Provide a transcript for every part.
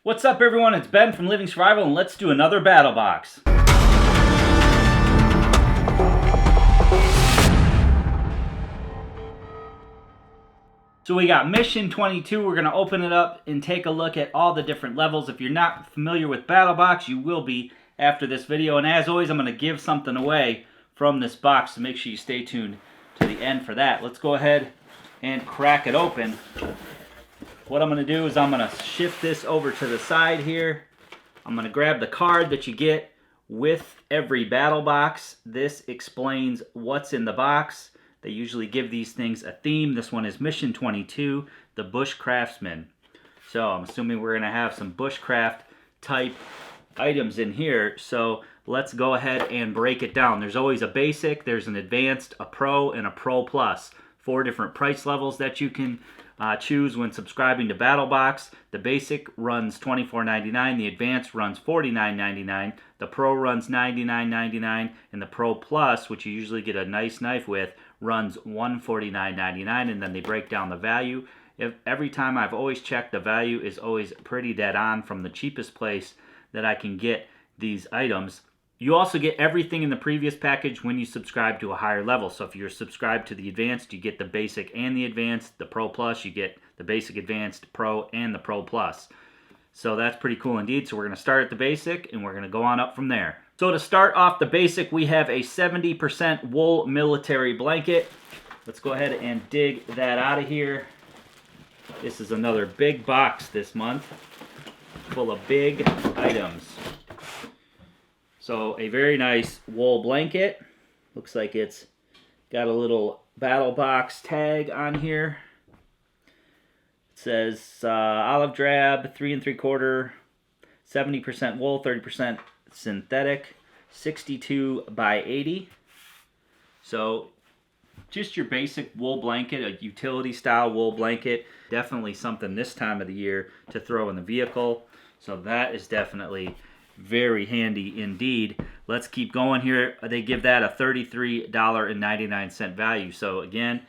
What's up, everyone? It's Ben from Living Survival, and let's do another BattlBox. So we got Mission 22. We're going to open it up and take a look at all the different levels. If you're not familiar with BattlBox, you will be after this video. And as always, I'm going to give something away from this box, so make sure you stay tuned to the end for that. Let's go ahead and crack it open. What I'm going to do is I'm going to shift this over to the side here. I'm going to grab the card that you get with every BattlBox. This explains what's in the box. They usually give these things a theme. This one is Mission 22, the Bushcraftsman. So I'm assuming we're going to have some bushcraft type items in here. So let's go ahead and break it down. There's always a basic, there's an advanced, a pro, and a pro plus. 4 different price levels that you can choose when subscribing to BattlBox. The basic runs $24.99, the advanced runs $49.99, the pro runs $99.99, and the pro plus, which you usually get a nice knife with, runs $149.99, and then they break down the value. Every time I've always checked, the value is always pretty dead on from the cheapest place that I can get these items. You also get everything in the previous package when you subscribe to a higher level. So if you're subscribed to the advanced, you get the basic and the advanced. The pro plus, you get the basic, advanced, pro, and the pro plus. So that's pretty cool indeed. So we're going to start at the basic and we're going to go on up from there. So to start off the basic, we have a 70% wool military blanket. Let's go ahead and dig that out of here. This is another big box this month, full of big items. So a very nice wool blanket. Looks like it's got a little BattlBox tag on here. It says olive drab, 3 3/4, 70% wool, 30% synthetic, 62 by 80. So just your basic wool blanket, a utility style wool blanket. Definitely something this time of the year to throw in the vehicle. So that is definitely very handy indeed. Let's keep going here. They give that a $33.99 value. So again,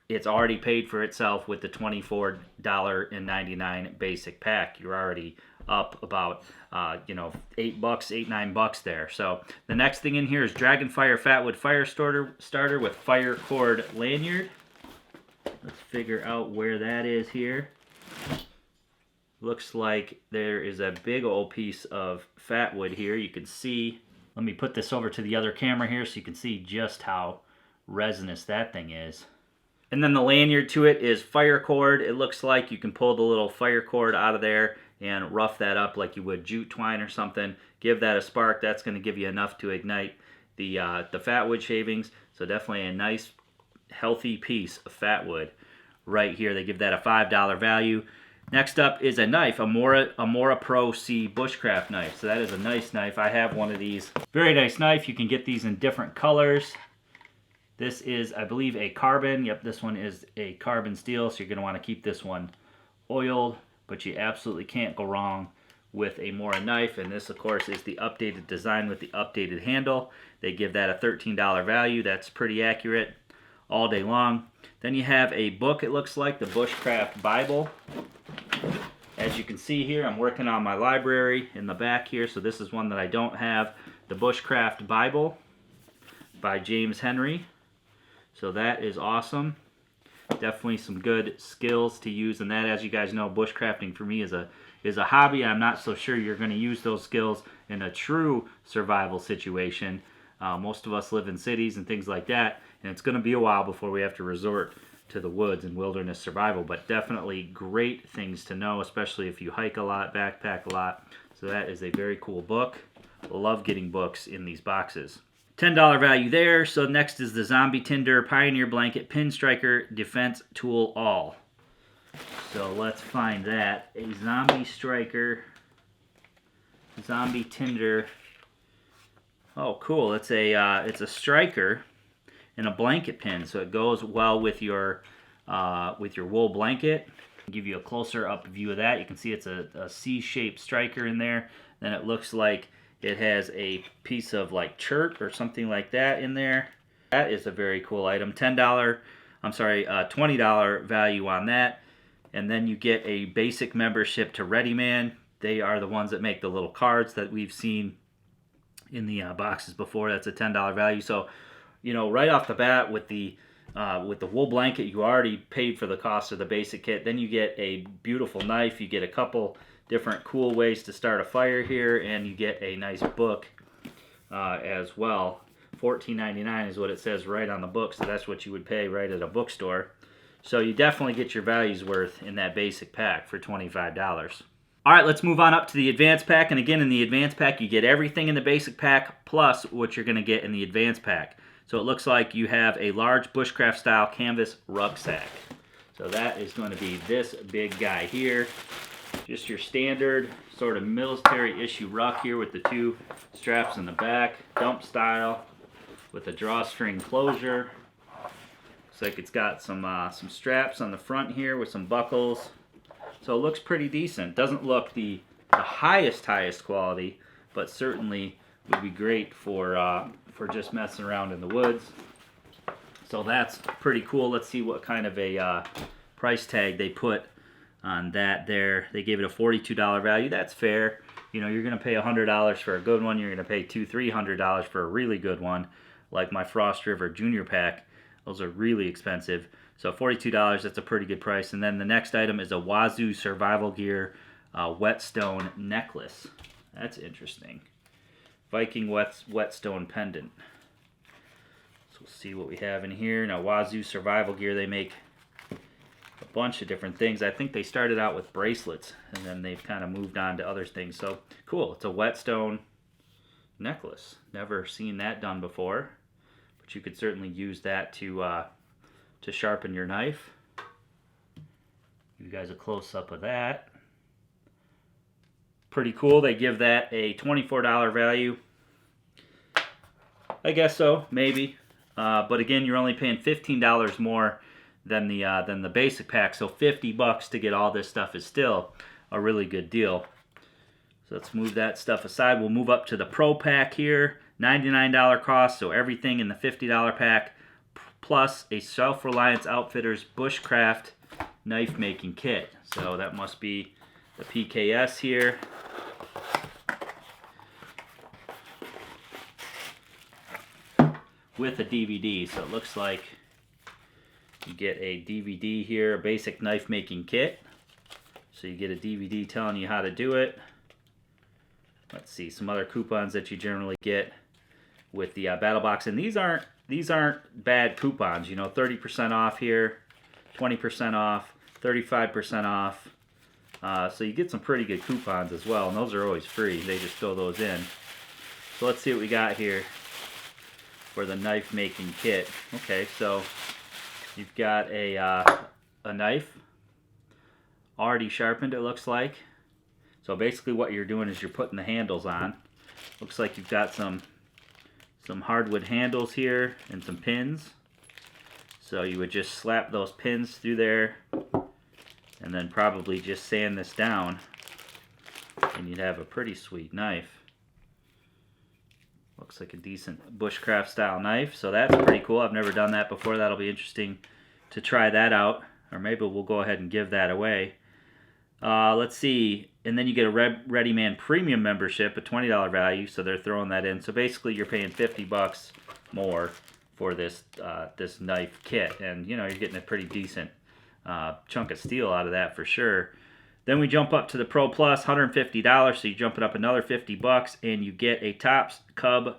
it's already paid for itself with the $24.99 basic pack. You're already up about $8, $8-9 there. So the next thing in here is Dragonfire Fatwood Fire Starter with fire cord lanyard. Let's figure out where that is here. Looks like there is a big old piece of fat wood here. You can see, let me put this over to the other camera here so you can see just how resinous that thing is. And then the lanyard to it is fire cord. It looks like you can pull the little fire cord out of there and rough that up like you would jute twine or something. Give that a spark. That's going to give you enough to ignite the fat wood shavings. So definitely a nice, healthy piece of fat wood right here. They give that a $5 value. Next up is a knife, a Mora Pro C bushcraft knife. So that is a nice knife. I have one of these. Very nice knife. You can get these in different colors. This is, I believe, a carbon. Yep, this one is a carbon steel, so you're going to want to keep this one oiled. But you absolutely can't go wrong with a Mora knife. And this, of course, is the updated design with the updated handle. They give that a $13 value. That's pretty accurate all day long. Then you have a book, it looks like, the Bushcraft Bible. As you can see here, I'm working on my library in the back here, so this is one that I don't have. The Bushcraft Bible by James Henry. So that is awesome. Definitely some good skills to use in that. As you guys know, bushcrafting for me is a hobby. I'm not so sure you're going to use those skills in a true survival situation. Most of us live in cities and things like that, and it's going to be a while before we have to resort to the woods and wilderness survival, but definitely great things to know, especially if you hike a lot, backpack a lot. So that is a very cool book. Love getting books in these boxes. $10 value there. So next is the Zombie Tinder Pioneer Blanket Pin Striker Defense Tool All. So let's find that. A Zombie Striker, Zombie Tinder. Oh, cool! It's a striker and a blanket pin, so it goes well with your wool blanket. I'll give you a closer up view of that. You can see it's a C-shaped striker in there. Then it looks like it has a piece of like chert or something like that in there. That is a very cool item. $20 value on that. And then you get a basic membership to Ready Man. They are the ones that make the little cards that we've seen in the boxes before. That's a $10 value. So, you know, right off the bat with the wool blanket, you already paid for the cost of the basic kit. Then you get a beautiful knife. You get a couple different cool ways to start a fire here, and you get a nice book as well. $14.99 is what it says right on the book, so that's what you would pay right at a bookstore. So you definitely get your value's worth in that basic pack for $25. All right, let's move on up to the advanced pack. And again, in the advanced pack, you get everything in the basic pack plus what you're going to get in the advanced pack. So it looks like you have a large bushcraft style canvas rucksack. So that is going to be this big guy here. Just your standard sort of military issue ruck here with the two straps in the back, dump style with a drawstring closure. Looks like it's got some straps on the front here with some buckles. So it looks pretty decent. Doesn't look the highest quality, but certainly would be great for just messing around in the woods. So that's pretty cool. Let's see what kind of a price tag they put on that there. They gave it a $42 value. That's fair. You know, you're going to pay $100 for a good one. You're going to pay $200-300 for a really good one, like my Frost River Junior Pack. Those are really expensive. So $42, that's a pretty good price. And then the next item is a Wazoo Survival Gear Whetstone Necklace. That's interesting. Viking Whetstone Pendant. So we'll see what we have in here. Now Wazoo Survival Gear, they make a bunch of different things. I think they started out with bracelets, and then they've kind of moved on to other things. So cool, it's a whetstone necklace. Never seen that done before, but you could certainly use that to sharpen your knife. Give you guys a close-up of that. Pretty cool. They give that a $24 value. I guess so, maybe. But again, you're only paying $15 more than the basic pack, so $50 to get all this stuff is still a really good deal. So let's move that stuff aside. We'll move up to the Pro Pack here. $99 cost, so everything in the $50 pack, plus a Self-Reliance Outfitters Bushcraft Knife Making Kit. So that must be the PKS here. With a DVD, so it looks like you get a DVD here, a basic knife making kit. So you get a DVD telling you how to do it. Let's see, some other coupons that you generally get with the BattlBox, and these aren't bad coupons. You know, 30% off here, 20% off, 35% off. So you get some pretty good coupons as well, and those are always free. They just throw those in. So let's see what we got here for the knife making kit. Okay, so you've got a knife already sharpened, it looks like. So basically what you're doing is you're putting the handles on. Looks like you've got some hardwood handles here and some pins. So you would just slap those pins through there and then probably just sand this down, and you'd have a pretty sweet knife. Looks like a decent bushcraft style knife, so that's pretty cool. I've never done that before. That'll be interesting to try that out, or maybe we'll go ahead and give that away. Let's see, and then you get a Ready Man Premium membership, a $20 value, so they're throwing that in. So basically you're paying $50 more for this this knife kit, and you know, you're getting a pretty decent chunk of steel out of that for sure. Then we jump up to the Pro Plus, $150, so you jump it up another $50, and you get a Tops Cub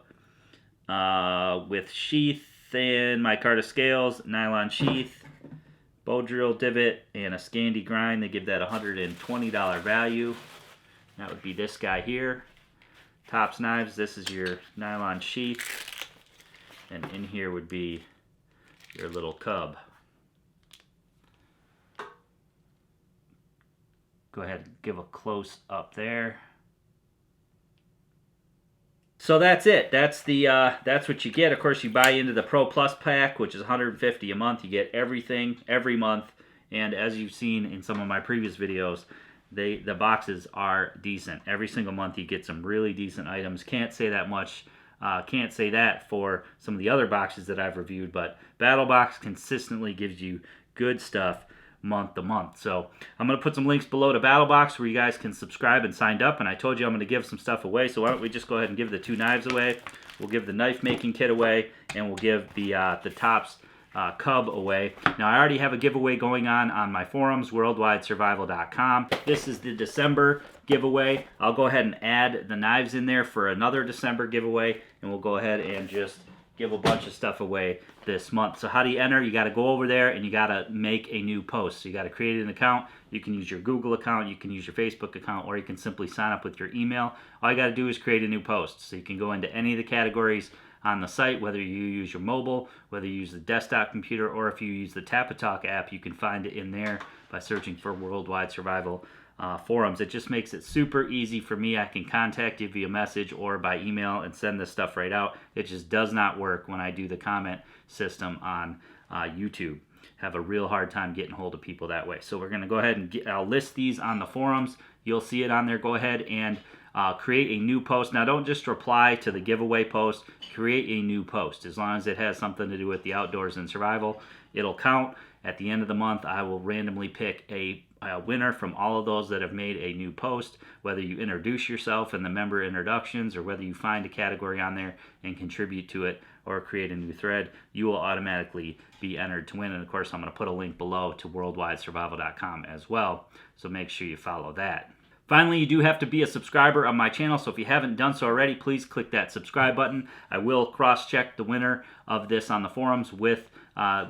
with sheath and micarta scales, nylon sheath, bow drill divot, and a Scandi grind. They give that a $120 value. That would be this guy here. Tops knives, this is your nylon sheath, and in here would be your little cub. Go ahead and give a close up there. So that's it. That's what you get. Of course, you buy into the Pro Plus pack, which is $150 a month. You get everything every month, and as you've seen in some of my previous videos, the boxes are decent. Every single month you get some really decent items. Can't say that much. Can't say that for some of the other boxes that I've reviewed, but BattlBox consistently gives you good stuff month to month. So I'm going to put some links below to BattlBox where you guys can subscribe and sign up. And I told you I'm going to give some stuff away, so why don't we just go ahead and give the 2 knives away. We'll give the knife making kit away, and we'll give the Tops cub away. Now I already have a giveaway going on my forums, worldwidesurvival.com. This is the December giveaway. I'll go ahead and add the knives in there for another December giveaway, and we'll go ahead and just give a bunch of stuff away this month. So how do you enter? You got to go over there and you got to make a new post. So you got to create an account. You can use your Google account, you can use your Facebook account, or you can simply sign up with your email. All you got to do is create a new post. So you can go into any of the categories on the site, whether you use your mobile, whether you use the desktop computer, or if you use the Tap-A-Talk app, you can find it in there by searching for Worldwide Survival forums. It just makes it super easy for me. I can contact you via message or by email and send this stuff right out. It just does not work when I do the comment system on YouTube. Have a real hard time getting hold of people that way. So we're going to go ahead and I'll list these on the forums. You'll see it on there. Go ahead and create a new post. Now don't just reply to the giveaway post. Create a new post. As long as it has something to do with the outdoors and survival, it'll count. At the end of the month, I will randomly pick a winner from all of those that have made a new post. Whether you introduce yourself in the member introductions, or whether you find a category on there and contribute to it, or create a new thread, you will automatically be entered to win. And of course, I'm going to put a link below to worldwidesurvival.com as well, so make sure you follow that. Finally, you do have to be a subscriber of my channel, so if you haven't done so already, please click that subscribe button. I will cross-check the winner of this on the forums with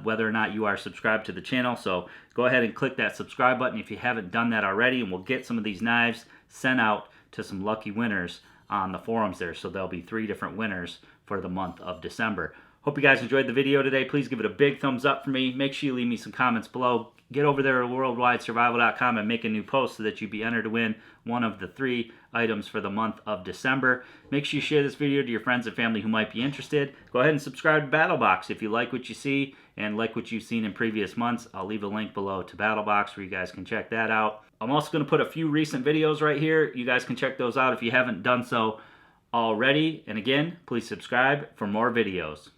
whether or not you are subscribed to the channel. So go ahead and click that subscribe button if you haven't done that already, and we'll get some of these knives sent out to some lucky winners on the forums there. So there'll be 3 different winners for the month of December. Hope you guys enjoyed the video today. Please give it a big thumbs up for me. Make sure you leave me some comments below. Get over there at worldwidesurvival.com and make a new post so that you be entered to win one of the 3 items for the month of December. Make sure you share this video to your friends and family who might be interested. Go ahead and subscribe to BattlBox if you like what you see and like what you've seen in previous months. I'll leave a link below to BattlBox where you guys can check that out. I'm also going to put a few recent videos right here. You guys can check those out if you haven't done so already. And again, please subscribe for more videos.